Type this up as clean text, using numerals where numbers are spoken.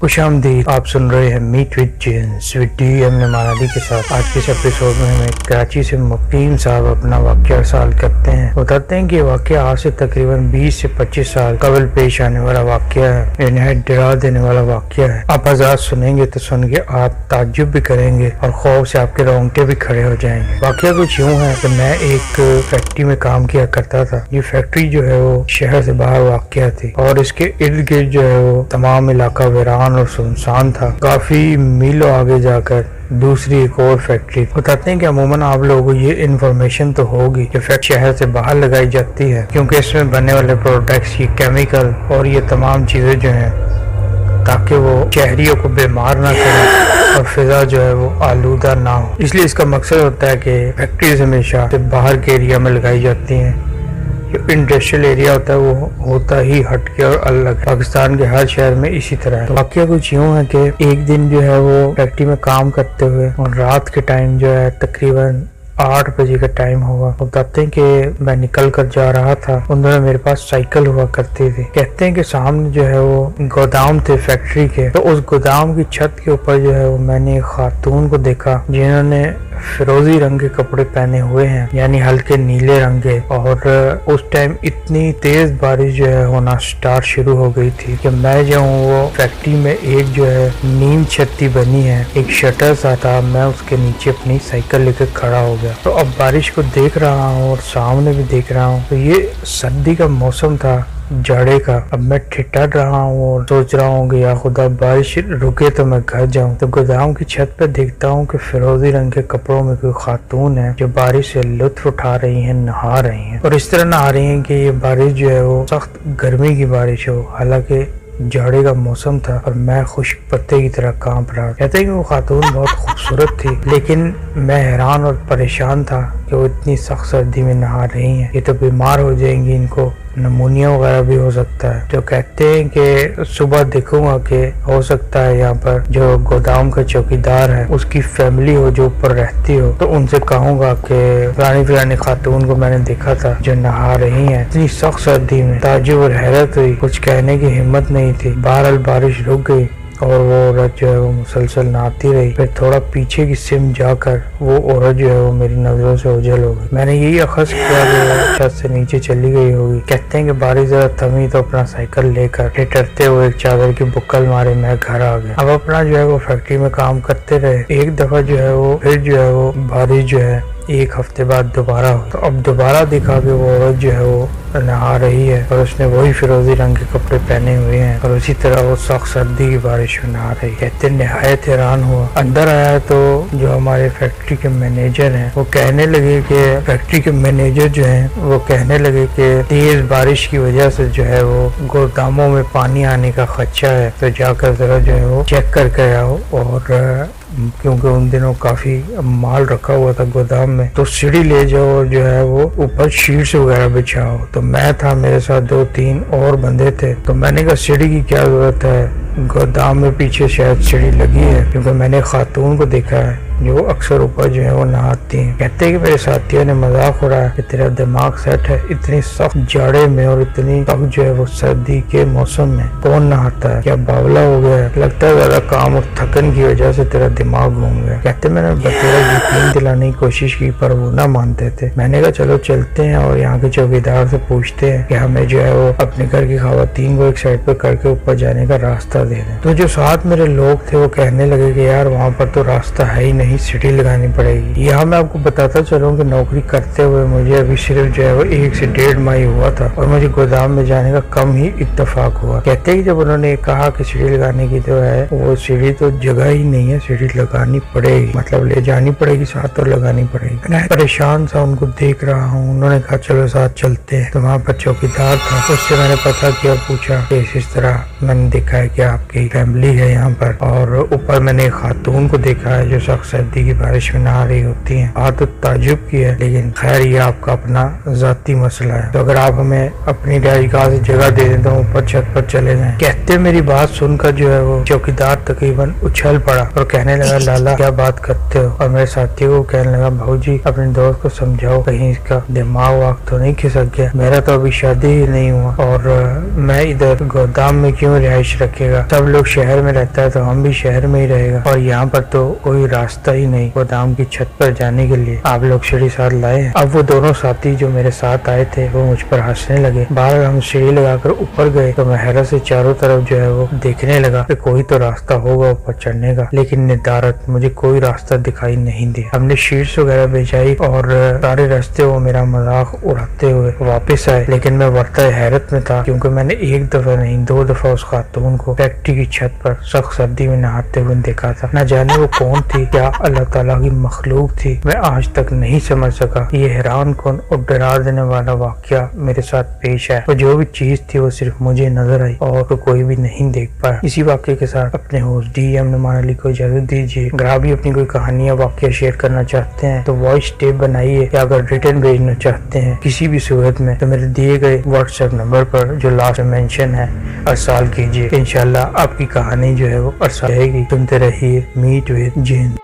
खुशामदीद। आप सुन रहे हैं मीट विद जेंस विद डी.एम. नमानी के साथ। आज के इस एपिसोड में हमें कराची से मुकीम साहब अपना वाकया साल करते हैं। बताते हैं कि वाकया आज से तकरीबन 20 से 25 साल कबल पेश आने वाला वाकया है। इन्हें डरा देने वाला वाकया है। आप आजाद सुनेंगे तो सुन के आप ताज्जुब भी करेंगे और खौफ से आपके रोंगटे भी खड़े हो जाएंगे। वाकया कुछ यूँ है कि मैं एक फैक्ट्री में काम किया करता था। ये फैक्ट्री जो है वो शहर से बाहर वाकया थी और इसके इर्द गिर्द जो है वो तमाम इलाका वीरान और सुनसान था। काफी मीलों आगे जाकर दूसरी एक और फैक्ट्री। बताते हैं कि अमूमन आप लोगों को ये इन्फॉर्मेशन तो होगी कि फैक्ट्री शहर से बाहर लगाई जाती है क्योंकि इसमें बनने वाले प्रोडक्ट्स, ये केमिकल और ये तमाम चीजें जो हैं ताकि वो शहरियों को बीमार ना करें और फिजा जो है वो आलूदा ना हो। इसलिए इसका मकसद होता है कि फैक्ट्रीज हमेशा से बाहर के एरिया में लगाई जाती हैं। जो इंडस्ट्रियल एरिया होता है वो होता ही हटके और अलग है। पाकिस्तान के हर शहर में इसी तरह है। तो वाकया कुछ यूँ है कि एक दिन जो है वो फैक्ट्री में काम करते हुए और रात के टाइम जो है तकरीबन 8 बजे का टाइम होगा। बताते हैं कि मैं निकल कर जा रहा था। उन्होंने मेरे पास साइकिल हुआ करती थी। कहते हैं कि सामने जो है वो गोदाम थे फैक्ट्री के। तो उस गोदाम की छत के ऊपर जो है वो मैंने एक खातून को देखा जिन्होंने फिरोजी रंग के कपड़े पहने हुए हैं, यानी हल्के नीले रंग के। और उस टाइम इतनी तेज बारिश जो है होना स्टार्ट शुरू हो गई थी कि मैं जो हूँ वो फैक्ट्री में एक जो है नीम छत्ती बनी है, एक शटर सा था, मैं उसके नीचे अपनी साइकिल लेकर खड़ा हो गया। तो अब बारिश को देख रहा हूँ और सामने भी देख रहा हूँ। तो ये सर्दी का मौसम था, जाड़े का। अब मैं ठिठर रहा हूँ और सोच रहा हूँ कि या खुदा बारिश रुके तो मैं घर जाऊँ। तो गोदाम की छत पर देखता हूँ कि फिरोजी रंग के कपड़ों में कोई खातून है जो बारिश से लुत्फ उठा रही है, नहा रही है। और इस तरह नहा रही है कि ये बारिश जो है वो सख्त गर्मी की बारिश हो, हालांकि जाड़े का मौसम था और मैं खुश्क पत्ते की तरह कांप रहा। कहते हैं कि वो खातून बहुत खूबसूरत थी, लेकिन मैं हैरान और परेशान था कि वो इतनी सख्त सर्दी में नहा रही हैं। ये तो बीमार हो जाएंगी, इनको नमूनिया वगैरह भी हो सकता है। तो कहते हैं कि सुबह देखूंगा कि हो सकता है यहाँ पर जो गोदाम का चौकीदार है उसकी फैमिली हो जो ऊपर रहती हो, तो उनसे कहूंगा कि फलानी खातून को मैंने देखा था जो नहा रही है इतनी सख्त सर्दी में। ताज्जुब और हैरत हुई, कुछ कहने की हिम्मत नहीं थी। बहरहाल बारिश रुक गई और वो औरत जो है वो मुसलसल नहाती रही। फिर थोड़ा पीछे की सिम जाकर वो औरत जो है वो मेरी नजरों से ओझल हो गई। मैंने यही अखज़ किया कि छत से नीचे चली गई होगी। कहते हैं कि बारिश जरा थमी तो अपना साइकिल लेकर ठिठरते हुए एक चादर की बुक्कल मारे मैं घर आ गया। अब अपना जो है वो फैक्ट्री में काम करते रहे। एक दफा जो है वो फिर जो है वो बारिश जो है एक हफ्ते बाद दोबारा हो। तो अब दोबारा दिखा कि वो औरत जो है वो नहा रही है और उसने वही फिरोजी रंग के कपड़े पहने हुए हैं और उसी तरह वो सख्त सर्दी की बारिश में नहा रही है। कहते निहायत हैरान हुआ। अंदर आया तो जो हमारे फैक्ट्री के मैनेजर हैं वो कहने लगे कि फैक्ट्री के मैनेजर जो हैं वो कहने लगे कि तेज बारिश की वजह से जो है वो गोदामों में पानी आने का खदशा है, तो जाकर जरा जो है वो चेक करके आओ। और क्योंकि उन दिनों काफी माल रखा हुआ था गोदाम में, तो सीढ़ी ले जाओ और जो है वो ऊपर शीट्स वगैरह बिछाओ। तो मैं था, मेरे साथ 2-3 और बंदे थे। तो मैंने कहा सीढ़ी की क्या जरूरत है, गोदाम में पीछे शायद सीढ़ी लगी है, क्योंकि मैंने खातून को देखा है जो अक्सर ऊपर जो है वो नहाती हैं। कहते हैं कि मेरे साथियों ने मजाक उड़ाया कि तेरा दिमाग सेट है, इतनी सख्त जाड़े में और इतनी सख्त जो है वो सर्दी के मौसम में कौन नहाता है, क्या बावला हो गया है, लगता है ज्यादा काम और थकन की वजह से तेरा दिमाग घूम गया। कहते मैंने बतेरा यकीन दिलाने की कोशिश की पर वो ना मानते थे। मैंने कहा चलो चलते हैं और यहाँ के चौकीदार से पूछते हैं कि हमें जो है वो अपने घर की खवातीन को एक साइड पे करके ऊपर जाने का रास्ता दे दें। तो जो साथ मेरे लोग थे वो कहने लगे कि यार वहाँ पर तो रास्ता है ही नहीं, सीढ़ी लगानी पड़ेगी। यहाँ मैं आपको बताता चलूँ कि नौकरी करते हुए मुझे अभी सिर्फ जो है वो 1 से 1.5 माह हुआ था और मुझे गोदाम में जाने का कम ही इत्तेफाक हुआ। कहते हैं कि जब उन्होंने कहा कि सीढ़ी लगाने की जो है वो सीढ़ी तो जगह ही नहीं है, सीढ़ी लगानी पड़ेगी, मतलब ले जानी पड़ेगी साथ और लगानी पड़ेगी। मैं परेशान सा उनको देख रहा हूँ। उन्होंने कहा चलो साथ चलते हैं। तो वहाँ पर चौकीदार था, उससे मैंने पता किया, पूछा कि इस तरह मैंने देखा है कि आपकी फैमिली है यहाँ पर, और ऊपर मैंने खातून को देखा है जो सख्त सर्दी की बारिश में नहा रही होती हैं। बात तो ताज्जुब की है, लेकिन खैर ये आपका अपना जाती मसला है। तो अगर आप हमें अपनी रिहाइशगाह से जगह दे दें तो ऊपर छत पर चले जाएं। कहते मेरी बात सुनकर जो है वो चौकीदार तकरीबन उछल पड़ा और कहने लगा, लाला क्या बात करते हो? और मेरे साथी को कहने लगा, भाऊजी अपने दोस्त को समझाओ, कहीं इसका दिमाग वाग तो नहीं खिसक गया। मेरा तो अभी शादी ही नहीं हुआ और मैं इधर गोदाम में क्यों रिहाइश रखेगा? सब लोग शहर में रहता है तो हम भी शहर में ही रहेगा, और यहाँ पर तो कोई रास्ता ही नहीं गोदाम की छत पर जाने के लिए। आप लोग सीढ़ी साथ लाए हैं। अब वो दोनों साथी जो मेरे साथ आए थे वो मुझ पर हंसने लगे। बाहर हम सीढ़ी लगाकर ऊपर गए तो मैं हैरत से चारों तरफ जो है वो देखने लगा कि कोई तो रास्ता होगा ऊपर चढ़ने का, लेकिन निदारत मुझे कोई रास्ता दिखाई नहीं दिया। हमने शीट्स वगैरह बिछाई और सारे रास्ते वो मेरा मजाक उड़ाते हुए वापस आए, लेकिन मैं बड़ता हैरत में था क्योंकि मैंने एक दफा नहीं 2 दफा उस खातून को फैक्ट्री की छत पर सख्त सर्दी में नहाते हुए देखा था। न जाने वो कौन थी, क्या अल्लाह ताला की मखलूक थी, मैं आज तक नहीं समझ सका। ये हैरान कौन और डरा देने वाला वाकया मेरे साथ पेश है। वो जो भी चीज थी वो सिर्फ मुझे नजर आई और तो कोई भी नहीं देख पाया। इसी वाकये के साथ अपने होस्ट DM नुमान अली को इजाजत दीजिए। अगर आप भी अपनी कोई कहानी या वाकया शेयर करना चाहते हैं तो वॉइस टेप बनाइए, या अगर रिटर्न भेजना चाहते हैं किसी भी सूरत में तो मेरे दिए गए व्हाट्सएप नंबर पर जो लास्ट में मेंशन है अरसाल कीजिए। इंशाल्लाह आपकी कहानी जो है वो अरसाल रहेगी। सुनते रहिए मीट विद जिन।